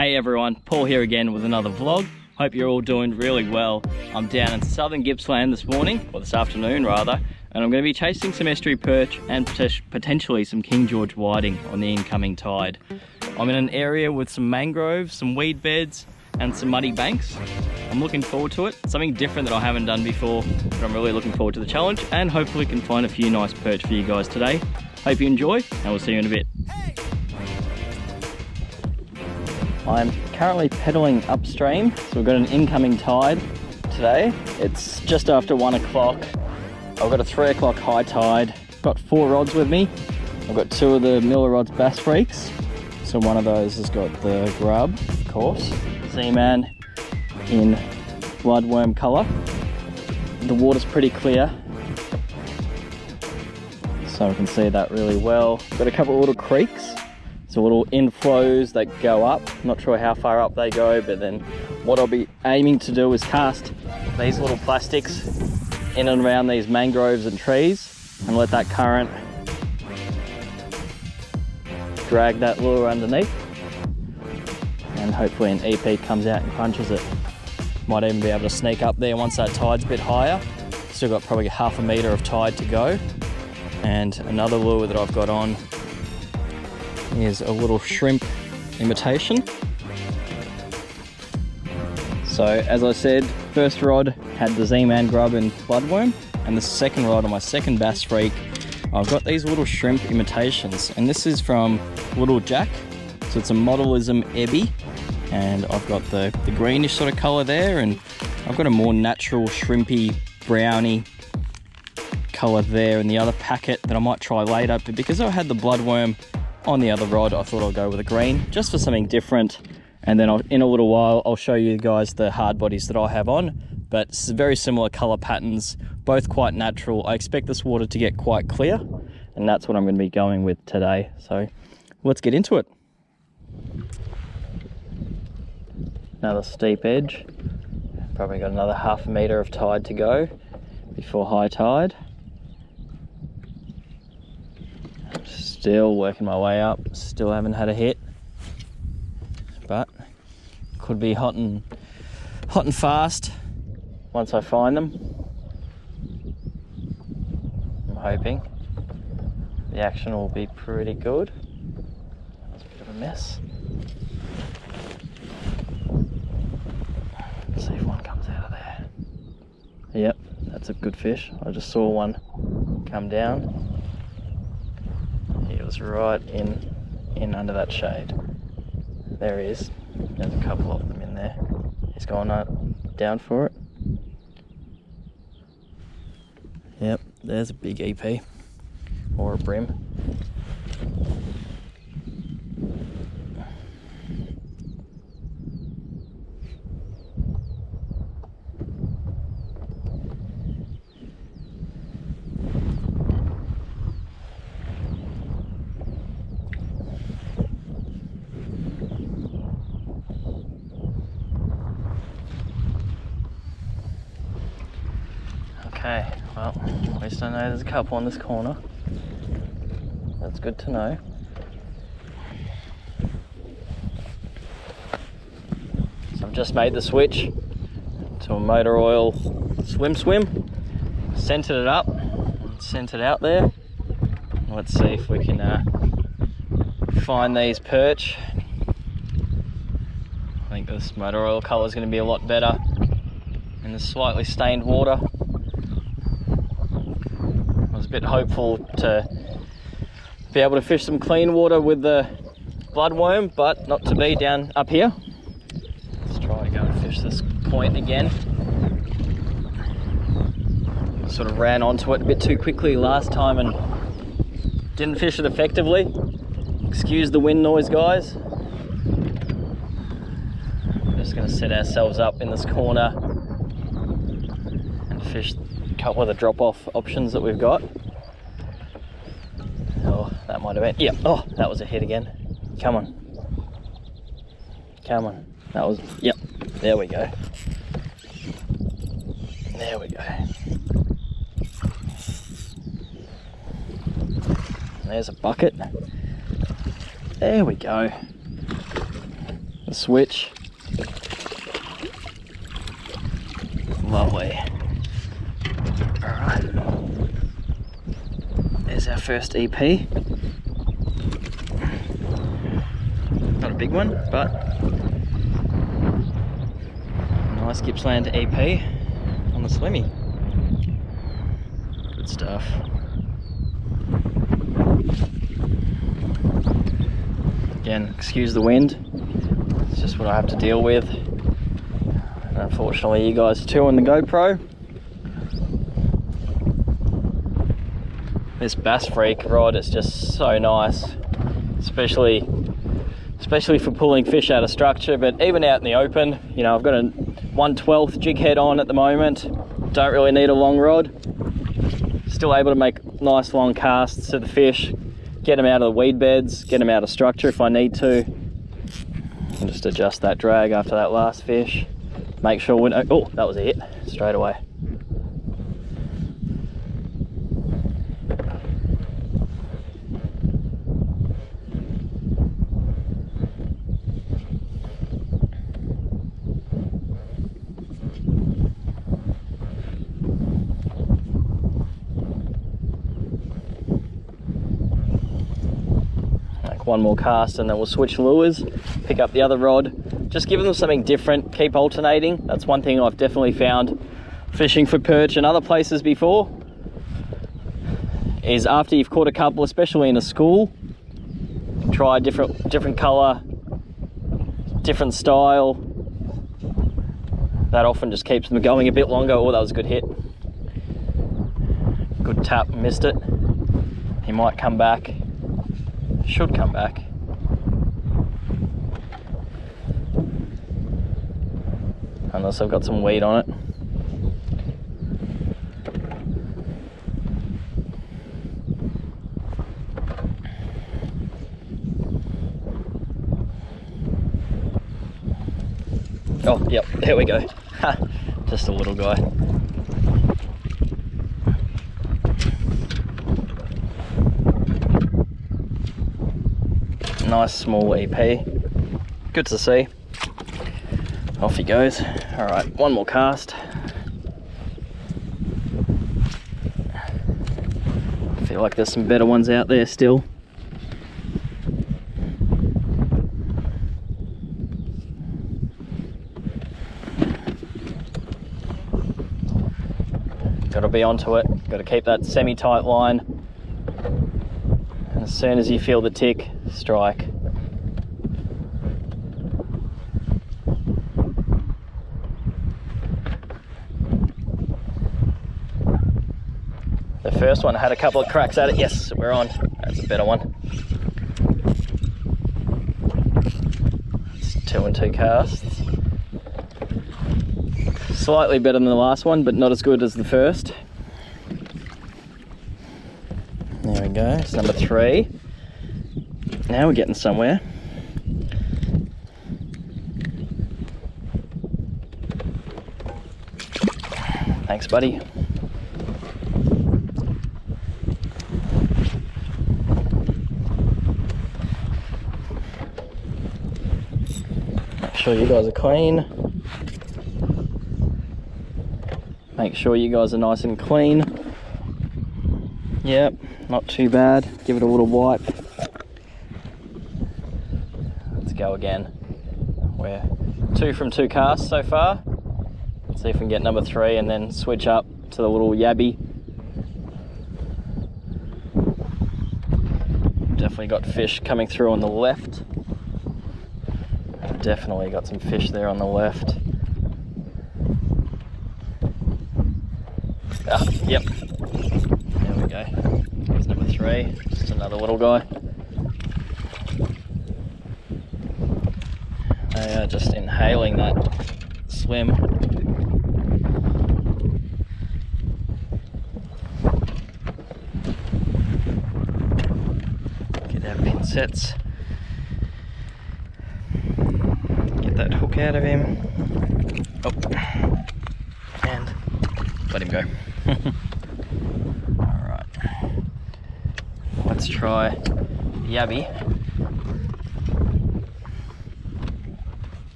Hey everyone, Paul here again with another vlog. Hope you're all doing really well. I'm down in southern Gippsland this morning, or this afternoon rather, and I'm going to be chasing some estuary perch and potentially some King George whiting on the incoming tide. I'm in an area with some mangroves, some weed beds and some muddy banks. I'm looking forward to it. Something different that I haven't done before, but I'm really looking forward to the challenge and hopefully can find a few nice perch for you guys today. Hope you enjoy and we'll see you in a bit. I'm currently pedaling upstream, so we've got an incoming tide today. It's just after 1 o'clock. I've got a 3 o'clock high tide. Got 4 rods with me. I've got 2 of the Millerods bass freaks. So one of those has got the grub, of course. Zman in bloodworm colour. The water's pretty clear, so I can see that really well. Got a couple of little creeks. So little inflows that go up. Not sure how far up they go, but then what I'll be aiming to do is cast these little plastics in and around these mangroves and trees and let that current drag that lure underneath. And hopefully an EP comes out and crunches it. Might even be able to sneak up there once that tide's a bit higher. Still got probably half a metre of tide to go. And another lure that I've got on is a little shrimp imitation. So as I said, first rod had the Z-Man grub and bloodworm, and the second rod on my second bass freak, I've got these little shrimp imitations, and this is from Little Jack. So it's a modelism ebby, and I've got the greenish sort of colour there, and I've got a more natural shrimpy browny colour there in the other packet that I might try later, but because I had the bloodworm on the other rod, I thought I'll go with a green just for something different. And then in a little while I'll show you guys the hard bodies that I have on, but it's very similar color patterns, both quite natural. I expect this water to get quite clear, and that's what I'm going to be going with today. So let's get into it. Another steep edge, probably got another half a metre of tide to go before high tide. Still working my way up, still haven't had a hit, but could be hot and fast once I find them. I'm hoping the action will be pretty good. That's a bit of a mess. Let's see if one comes out of there. Yep, that's a good fish. I just saw one come down. He was right in under that shade. There he is. There's a couple of them in there. He's gone down for it. Yep, there's a big EP or a brim. Okay, well, at least I know there's a couple on this corner. That's good to know. So I've just made the switch to a Motoroil swim. Centered it up, sent it out there. Let's see if we can find these perch. I think this Motoroil colour is going to be a lot better in the slightly stained water. I was a bit hopeful to be able to fish some clean water with the bloodworm, but not to be down up here. Let's try to go and fish this point again. Sort of ran onto it a bit too quickly last time and didn't fish it effectively. Excuse the wind noise, guys. We're just going to set ourselves up in this corner and fish a couple of the drop-off options that we've got. Oh, that might have been, yep. Oh, that was a hit again. Come on. Come on. That was, yep. There we go. There we go. There's a bucket. There we go. the switch. Lovely. Alright. There's our first EP. Not a big one, but nice Gippsland EP on the Slimmy. Good stuff. Again, excuse the wind. It's just what I have to deal with. And unfortunately, you guys are too on the GoPro. This Bass Freak rod is just so nice, especially for pulling fish out of structure, but even out in the open. You know, I've got a 1/12 jig head on at the moment. Don't really need a long rod. Still able to make nice long casts to the fish, get them out of the weed beds, get them out of structure if I need to. And just adjust that drag after that last fish. Make sure when, oh, that was a hit straight away. One more cast and then we'll switch lures, pick up the other rod, just give them something different, keep alternating. That's one thing I've definitely found fishing for perch and other places before, is after you've caught a couple, especially in a school, try different color, different style. That often just keeps them going a bit longer. Oh, that was a good hit. Good tap, missed it. He might come back. Should come back. Unless I've got some weed on it. Oh, yep, there we go. Just a little guy. Nice small EP. Good to see. Off he goes. All right, one more cast. I feel like there's some better ones out there still. Got to be onto it. Got to keep that semi-tight line. And as soon as you feel the tick, strike. The first one had a couple of cracks at it. Yes, we're on. That's a better one. It's 2 and 2 casts. Slightly better than the last one, but not as good as the first. There we go, it's number 3. Now we're getting somewhere. Thanks, buddy. Make sure you guys are clean. Make sure you guys are nice and clean. Yep, not too bad. Give it a little wipe. Let's go again. We're 2 from 2 casts so far. Let's see if we can get number 3 and then switch up to the little yabby. Definitely got fish coming through on the left. Definitely got some fish there on the left. Ah, yep. There we go. Here's number 3. Just another little guy. They are just inhaling that swim. Get our pincets. Get that hook out of him. Oh. And let him go. Alright. Let's try Yabby.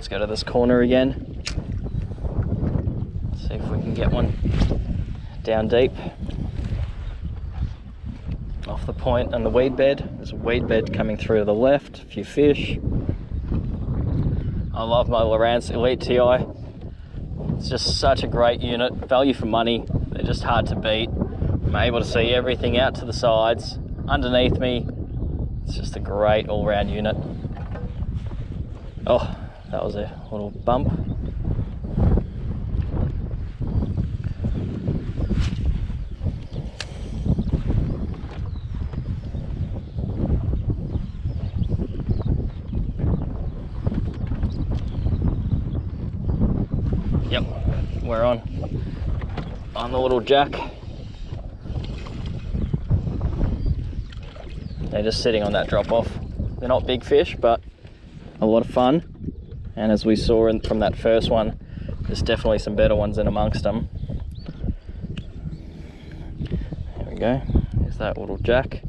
Let's go to this corner again. See if we can get one down deep. Off the point and the weed bed. There's a weed bed coming through to the left, a few fish. I love my Millerods Elite TI. It's just such a great unit, value for money. They're just hard to beat. I'm able to see everything out to the sides, underneath me. It's just a great all-round unit. Oh, that was a little bump. Yep, we're on the little jack. They're just sitting on that drop off. They're not big fish, but a lot of fun. And as we saw from that first one, there's definitely some better ones in amongst them. There we go. There's that little jack.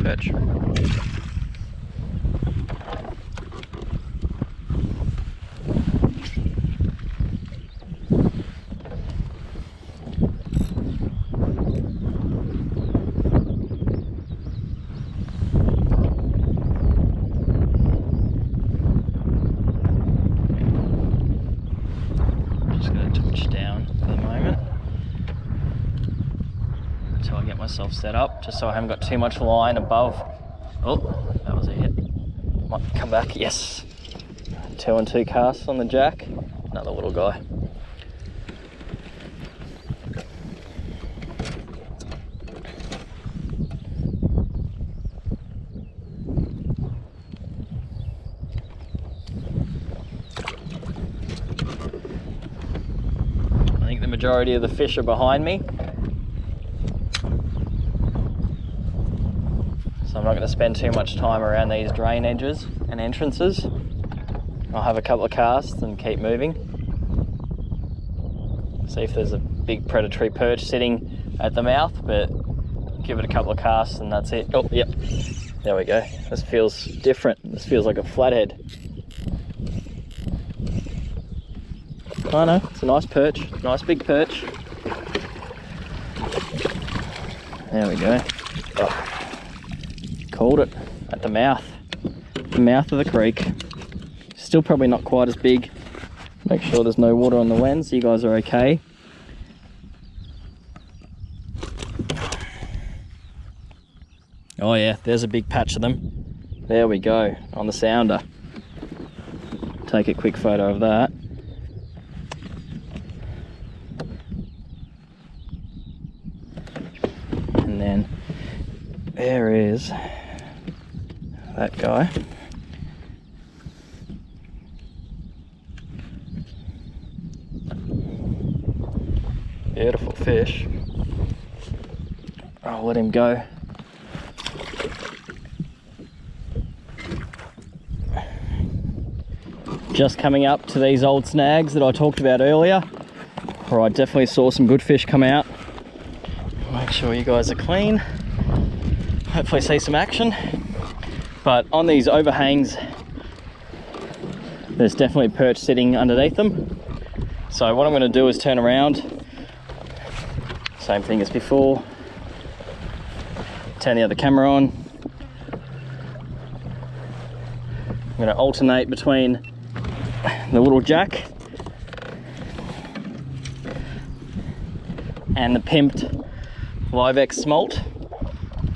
Perch. Set up just so I haven't got too much line above. Oh, that was a hit. Might come back. Yes, 2 and 2 casts on the jack. Another little guy. I think the majority of the fish are behind me. I'm not going to spend too much time around these drain edges and entrances. I'll have a couple of casts and keep moving. See if there's a big predatory perch sitting at the mouth, but give it a couple of casts and that's it. Oh, yep. There we go. This feels different. This feels like a flathead. Oh no, it's a nice perch. Nice big perch. There we go. Oh. Called it at the mouth of the creek. Still probably not quite as big. Make sure there's no water on the lens. You guys are okay. Oh yeah, there's a big patch of them. There we go, on the sounder. Take a quick photo of that. And then there is that guy. Beautiful fish. I'll let him go. Just coming up to these old snags that I talked about earlier, where I definitely saw some good fish come out. Make sure you guys are clean. Hopefully see some action. But on these overhangs, there's definitely perch sitting underneath them. So what I'm going to do is turn around. Same thing as before. Turn the other camera on. I'm going to alternate between the little jack and the pimped Live X smolt.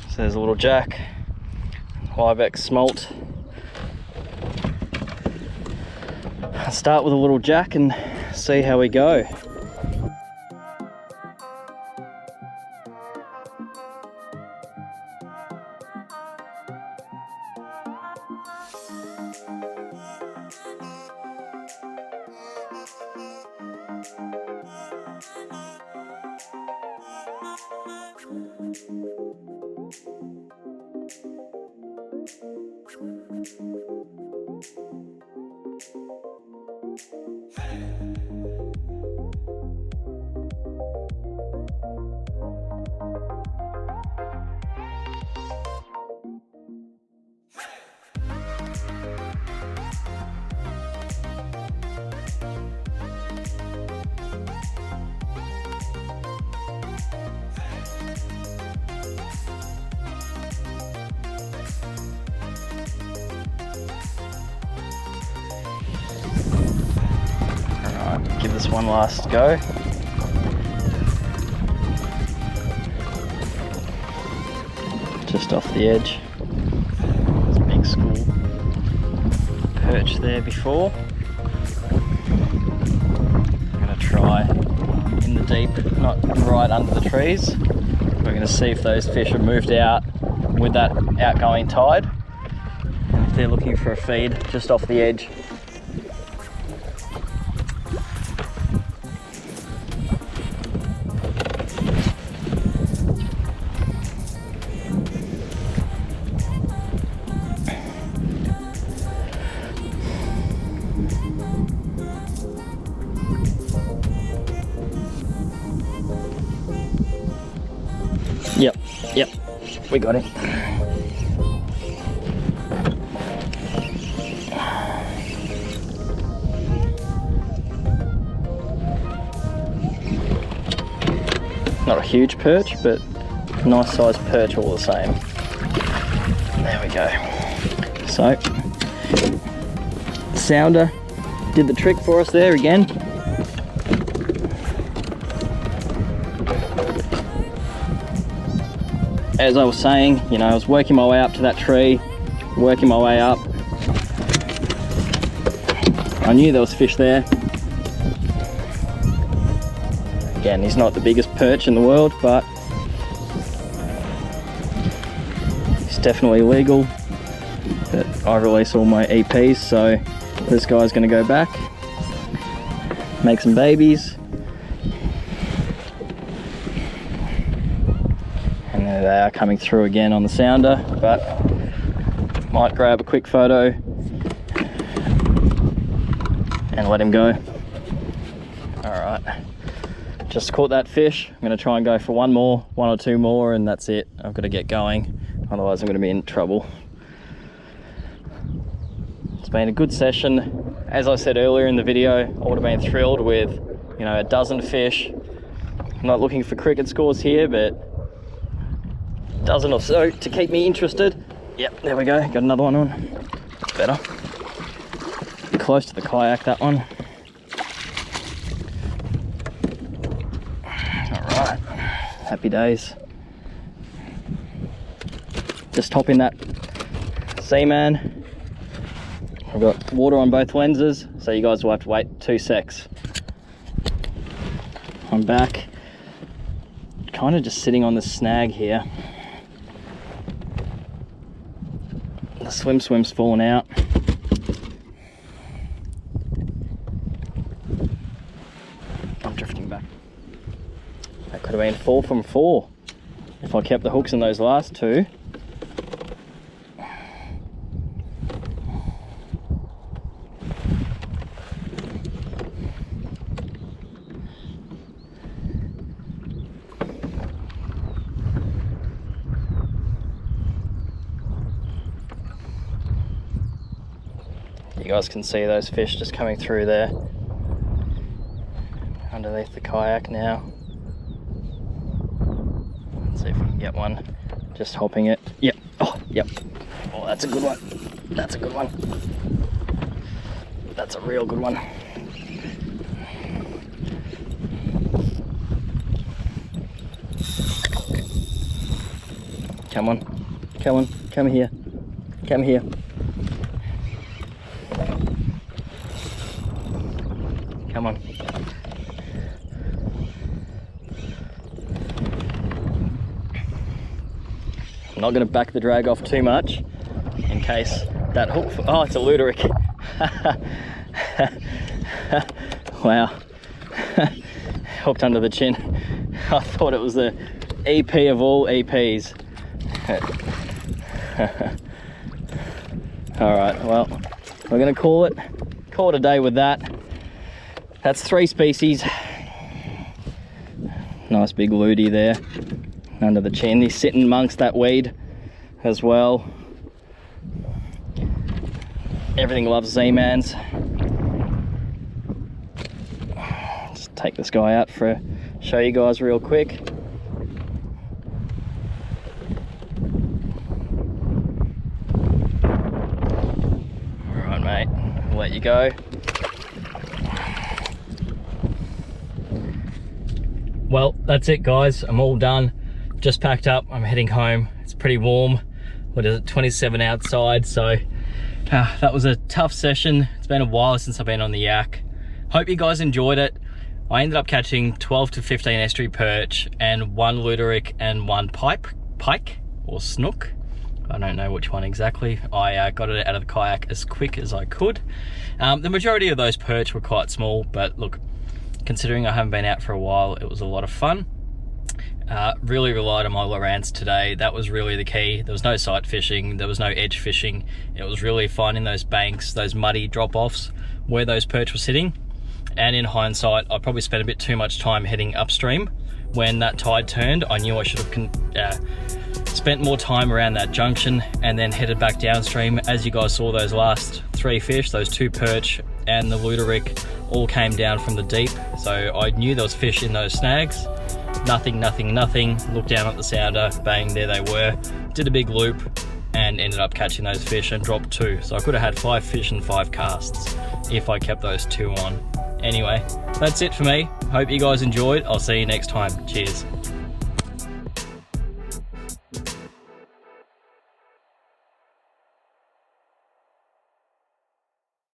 So there's a little jack, Live X smolt. I'll start with a little jack and see how we go. this one last go. Just off the edge. There's a big school perch there before. I'm going to try in the deep, not right under the trees. We're going to see if those fish have moved out with that outgoing tide. And if they're looking for a feed just off the edge. Yep, we got it. Not a huge perch, but nice sized perch all the same. There we go. So, sounder did the trick for us there again. As I was saying, you know, I was working my way up to that tree, working my way up. I knew there was fish there. Again, he's not the biggest perch in the world, but he's definitely legal. But I release all my EPs, so this guy's going to go back, make some babies. They are coming through again on the sounder, but might grab a quick photo and let him go. All right, just caught that fish. I'm going to try and go for one or two more, and that's it. I've got to get going, otherwise I'm going to be in trouble. It's been a good session. As I said earlier in the video, I would have been thrilled with, you know, a dozen fish. I'm not looking for cricket scores here, but dozen or so to keep me interested. Yep, there we go, got another one on. Better. Close to the kayak, that one. Alright, happy days. Just hop in that Zman. I've got water on both lenses, so you guys will have to wait 2 secs. I'm back. Kind of just sitting on the snag here. The swim's fallen out. I'm drifting back. That could have been 4 from 4 if I kept the hooks in those last two. You guys can see those fish just coming through there underneath the kayak now. Let's see if we can get one. Just hopping it. Yep. Oh, yep. Oh, that's a good one. That's a good one. That's a real good one. Come on. Come on. Come here. Come here. Come on. I'm not going to back the drag off too much in case that hook... Oh, it's a luteric. Wow. Hooked under the chin. I thought it was the EP of all EPs. Alright, well, we're going to call it a day with that. That's 3 species. Nice big lutie there under the chin. He's sitting amongst that weed as well. Everything loves Z-Mans. Just take this guy out for show you guys real quick. Alright mate, I'll let you go. Well, that's it guys, I'm all done. Just packed up, I'm heading home. It's pretty warm. What is it, 27 outside, so that was a tough session. It's been a while since I've been on the yak. Hope you guys enjoyed it. I ended up catching 12 to 15 estuary perch and 1 luderick and 1 pike or snook. I don't know which one exactly. I got it out of the kayak as quick as I could. The majority of those perch were quite small, but look, considering I haven't been out for a while, it was a lot of fun. Really relied on my Lowrance today. That was really the key. There was no sight fishing, there was no edge fishing. It was really finding those banks, those muddy drop-offs where those perch were sitting. And in hindsight, I probably spent a bit too much time heading upstream. When that tide turned, I knew I should have spent more time around that junction and then headed back downstream. As you guys saw, those last 3 fish, those 2 perch and the luderick, all came down from the deep. So I knew there was fish in those snags. Nothing. Looked down at the sounder, bang, there they were. Did a big loop and ended up catching those fish and dropped 2. So I could have had 5 fish and 5 casts if I kept those 2 on. Anyway, that's it for me. Hope you guys enjoyed. I'll see you next time. Cheers.